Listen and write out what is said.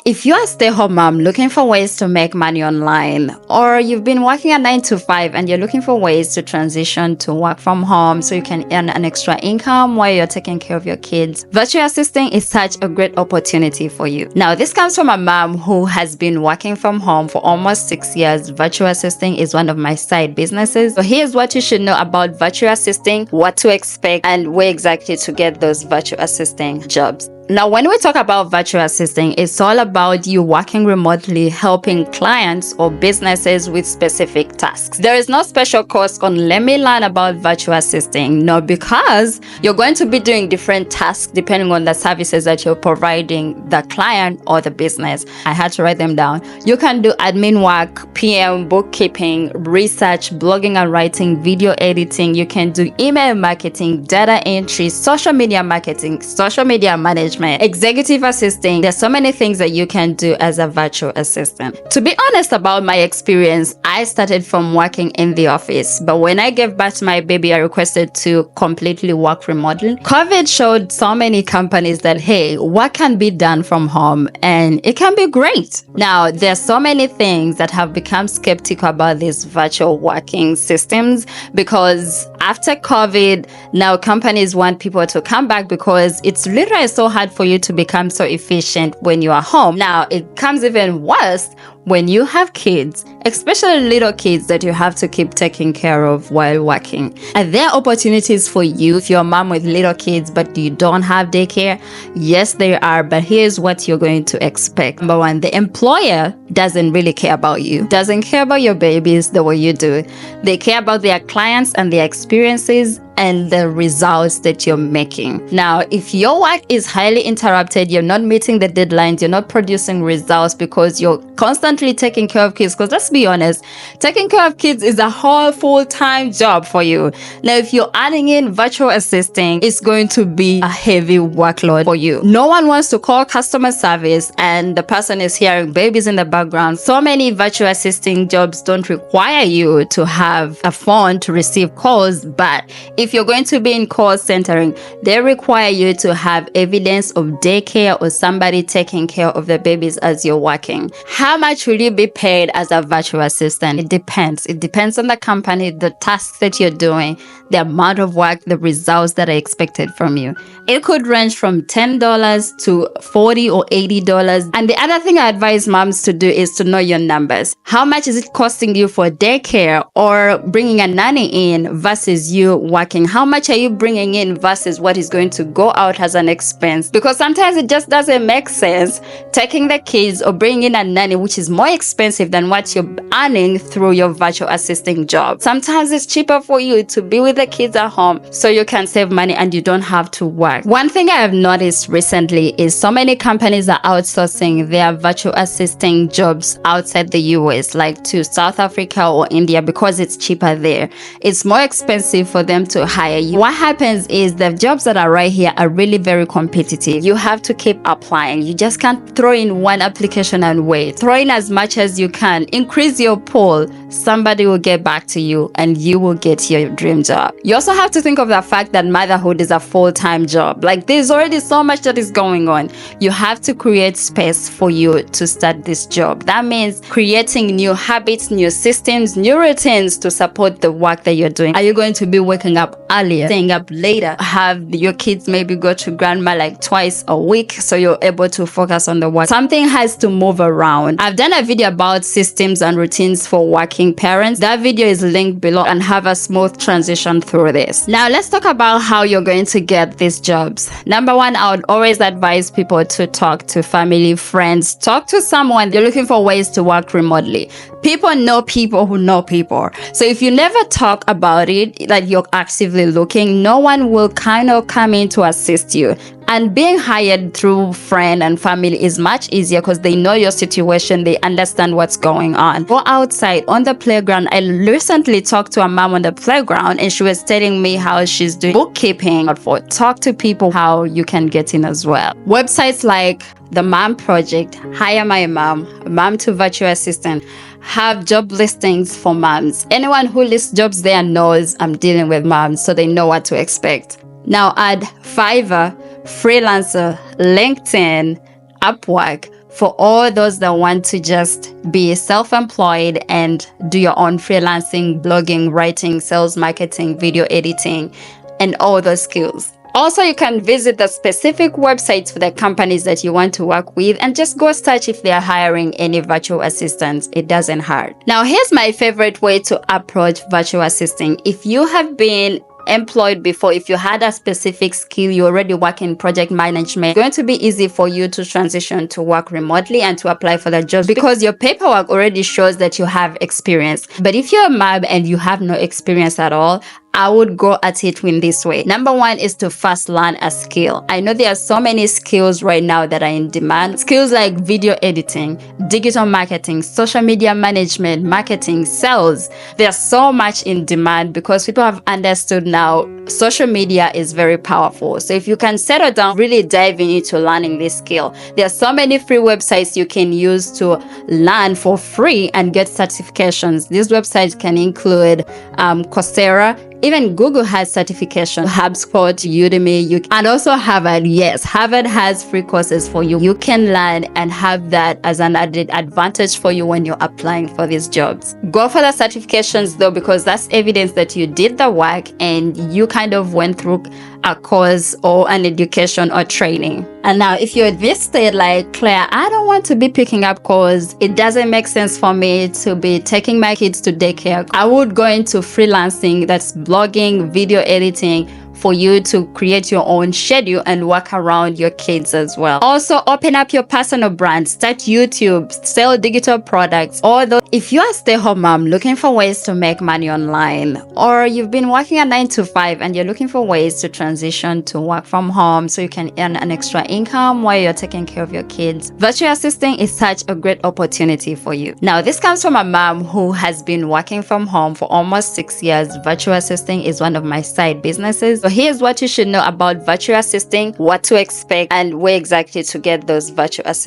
If you're a stay-home mom looking for ways to make money online, or you've been working a 9 to 5 and you're looking for ways to transition to work from home so you can earn an extra income while you're taking care of your kids, virtual assisting is such a great opportunity for you. Now, this comes from a mom who has been working from home for almost 6 years. Virtual assisting is one of my side businesses. So here's what you should know about virtual assisting, what to expect, and where exactly to get those virtual assisting jobs. Now, when we talk about virtual assisting, it's all about you working remotely, helping clients or businesses with specific tasks. There is no special course on let me learn about virtual assisting. No, because you're going to be doing different tasks depending on the services that you're providing the client or the business. I had to write them down. You can do admin work, PM, bookkeeping, research, blogging and writing, video editing. You can do email marketing, data entry, social media marketing, social media management, executive assisting. There's so many things that you can do as a virtual assistant. To be honest about my experience, I started from working in the office, but when I gave birth to my baby, I requested to completely work remotely. COVID showed so many companies that, hey, what can be done from home? And it can be great. Now, there's so many things that have become skeptical about these virtual working systems because after COVID, now companies want people to come back because it's literally so hard for you to become so efficient when you are home. Now, it comes even worse when you have kids, especially little kids that you have to keep taking care of while working. Are there opportunities for you if you're a mom with little kids but you don't have daycare? Yes, there are, but here's what you're going to expect. Number one, the employer doesn't really care about you, doesn't care about your babies the way you do. They care about their clients and their experiences and the results that you're making. Now, if your work is highly interrupted, you're not meeting the deadlines, you're not producing results because you're constantly taking care of kids, because let's be honest, taking care of kids is a whole full-time job for you. Now, if you're adding in virtual assisting, it's going to be a heavy workload for you. No one wants to call customer service and the person is hearing babies in the background. So many virtual assisting jobs don't require you to have a phone to receive calls, but if you're going to be in call centering, they require you to have evidence of daycare or somebody taking care of the babies as you're working. How much will you be paid as a virtual assistant? It depends. It depends on the company, the tasks that you're doing, the amount of work, the results that are expected from you. It could range from $10 to $40 or $80. And the other thing I advise moms to do is to know your numbers. How much is it costing you for daycare or bringing a nanny in versus you working? How much are you bringing in versus what is going to go out as an expense? Because sometimes it just doesn't make sense taking the kids or bringing in a nanny, which is more expensive than what you're earning through your virtual assisting job. Sometimes it's cheaper for you to be with the kids at home so you can save money and you don't have to work. One thing I have noticed recently is so many companies are outsourcing their virtual assisting jobs outside the US, like to South Africa or India, because it's cheaper there. It's more expensive for them to hire you. What happens is the jobs that are right here are really very competitive. You have to keep applying. You just can't throw in one application and wait. Throw in as much as you can. Increase your pool. Somebody will get back to you and you will get your dream job. You also have to think of the fact that motherhood is a full-time job. Like, there's already so much that is going on. You have to create space for you to start this job. That means creating new habits, new systems, new routines to support the work that you're doing. Are you going to be waking up earlier, staying up later, have your kids maybe go to grandma like twice a week so you're able to focus on the work? Something has to move around. I've done a video about systems and routines for working parents. That video is linked below and have a smooth transition through this. Now let's talk about how you're going to get these jobs. Number one, I would always advise people to talk to family, friends, talk to someone. You're looking for ways to work remotely. People know people who know people. So if you never talk about it, like you're actively looking, no one will kind of come in to assist you. And being hired through friend and family is much easier because they know your situation, they understand what's going on. Go outside on the playground. I recently talked to a mom on the playground and she was telling me how she's doing bookkeeping. Talk to people how you can get in as well. Websites like the Mom Project, Hire My Mom, Mom to Virtual Assistant have job listings for moms. Anyone who lists jobs there knows I'm dealing with moms, so they know what to expect. Now add Fiverr, Freelancer, LinkedIn, Upwork, for all those that want to just be self-employed and do your own freelancing, blogging, writing, sales, marketing, video editing, and all those skills. Also, you can visit the specific websites for the companies that you want to work with and just go search if they are hiring any virtual assistants. It doesn't hurt. Now, here's my favorite way to approach virtual assisting. If you have been employed before, if you had a specific skill, you already work in project management, it's going to be easy for you to transition to work remotely and to apply for the jobs because your paperwork already shows that you have experience. But if you're a mom and you have no experience at all, I would go at it in this way. Number one is to first learn a skill. I know there are so many skills right now that are in demand. Skills like video editing, digital marketing, social media management, marketing, sales. There's so much in demand because people have understood now social media is very powerful. So if you can settle down, really dive into learning this skill. There are so many free websites you can use to learn for free and get certifications. These websites can include Coursera. Even Google has certification, HubSpot, Udemy, and also Harvard. Yes, Harvard has free courses for you. You can learn and have that as an added advantage for you when you're applying for these jobs. Go for the certifications though, because that's evidence that you did the work and you kind of went through a course or an education or training. And now if you're this state like, Claire, I don't want to be picking up calls. It doesn't make sense for me to be taking my kids to daycare. I would go into freelancing, that's blogging, video editing, for you to create your own schedule and work around your kids as well. Also, open up your personal brand, start YouTube, sell digital products. Although if you're a stay-home mom looking for ways to make money online, or you've been working a 9 to 5 and you're looking for ways to transition to work from home so you can earn an extra income while you're taking care of your kids, virtual assisting is such a great opportunity for you. Now, this comes from a mom who has been working from home for almost 6 years. Virtual assisting is one of my side businesses. So here's what you should know about virtual assisting, what to expect, and where exactly to get those virtual assistants.